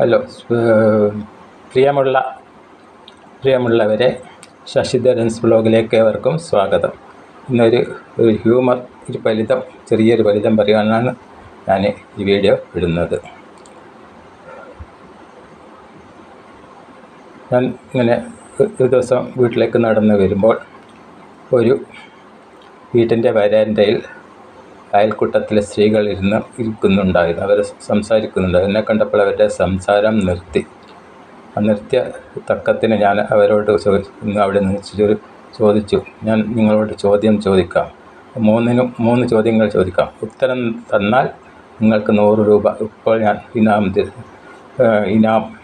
Hello, പ്രിയമുള്ളവരെ, ശശിധരൻസ് വ്ലോഗിലേക്ക് ഏവർക്കും സ്വാഗതം. ഇന്നൊരു ഹ്യൂമർ, ചെറിയൊരു ഫലിതം പറയാനാണ് ഞാൻ ഈ വീഡിയോ ഇടുന്നത്. ഞാൻ ഇങ്ങനെ ഒരു ദിവസം വീട്ടിലേക്ക് നടന്നു വരുമ്പോൾ ഒരു വീട്ടിൻ്റെ വരാന്തയിൽ അയൽക്കൂട്ടത്തിലെ സ്ത്രീകൾ ഇരിക്കുന്നുണ്ടായിരുന്നു. അവർ സംസാരിക്കുന്നുണ്ടായിരുന്നു. എന്നെ കണ്ടപ്പോൾ അവരുടെ സംസാരം നിർത്തിയ തക്കത്തിന് ഞാൻ അവരോട് അവിടെ നിന്ന് ചോദിച്ചു, ഞാൻ നിങ്ങളോട് ചോദ്യം ചോദിക്കാം, 3 ചോദ്യങ്ങൾ ചോദിക്കാം. ഉത്തരം തന്നാൽ നിങ്ങൾക്ക് 100 രൂപ ഇപ്പോൾ ഞാൻ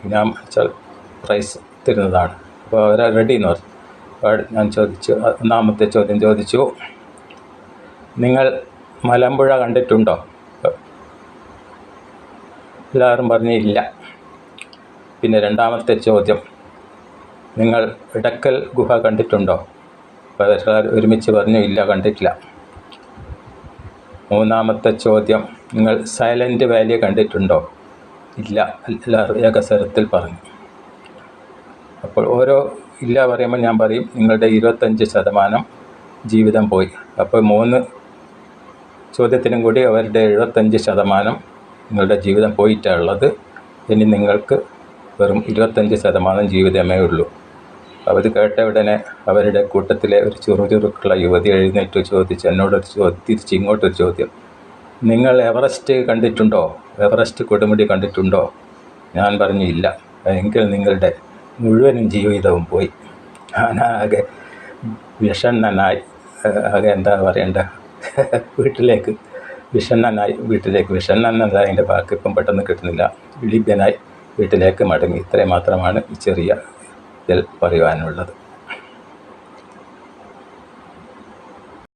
ഇനാം പ്രൈസ് തരുന്നതാണ്. അപ്പോൾ അവർ റെഡി എന്ന് പറഞ്ഞു. അപ്പോൾ ഞാൻ ചോദിച്ചു, ഒന്നാമത്തെ ചോദ്യം ചോദിച്ചു, നിങ്ങൾ മലമ്പുഴ കണ്ടിട്ടുണ്ടോ? എല്ലാവരും പറഞ്ഞു ഇല്ല. പിന്നെ രണ്ടാമത്തെ ചോദ്യം, നിങ്ങൾ ഇടക്കൽ ഗുഹ കണ്ടിട്ടുണ്ടോ? അപ്പോൾ ഒരുമിച്ച് പറഞ്ഞു ഇല്ല, കണ്ടിട്ടില്ല. മൂന്നാമത്തെ ചോദ്യം, നിങ്ങൾ സൈലൻറ്റ് വാലി കണ്ടിട്ടുണ്ടോ? ഇല്ല, എല്ലാവരും ഏകസ്വരത്തിൽ പറഞ്ഞു. അപ്പോൾ ഓരോ ഇല്ല പറയുമ്പോൾ ഞാൻ പറയും നിങ്ങളുടെ 25% ജീവിതം പോയി. അപ്പോൾ 3 ചോദ്യത്തിനും കൂടി അവരുടെ 75% നിങ്ങളുടെ ജീവിതം പോയിട്ടുള്ളത്. ഇനി നിങ്ങൾക്ക് വെറും 25% ജീവിതമേ ഉള്ളൂ. അവർ കേട്ട ഉടനെ അവരുടെ കൂട്ടത്തിലെ ഒരു ചുറുചുറുക്കുള്ള യുവതി എഴുന്നേറ്റ് ചോദിച്ചു, തിരിച്ച് ഇങ്ങോട്ടൊരു ചോദ്യം, നിങ്ങൾ എവറസ്റ്റ് കണ്ടിട്ടുണ്ടോ? എവറസ്റ്റ് കൊടുമുടി കണ്ടിട്ടുണ്ടോ? ഞാൻ പറഞ്ഞു ഇല്ല. എങ്കിൽ നിങ്ങളുടെ മുഴുവനും ജീവിതവും പോയി. ഞാനാകെ വിഷണ്ണനായി, ആകെ എന്താ പറയണ്ട, വീട്ടിലേക്ക് വിഷണ്ണനതിൻ്റെ ബാക്കി ഇപ്പം പെട്ടെന്ന് കിട്ടുന്നില്ല. ലഭ്യനായി വീട്ടിലേക്ക് മടങ്ങി. ഇത്രയും മാത്രമാണ് ഈ ചെറിയ ഇതിൽ പറയുവാനുള്ളത്.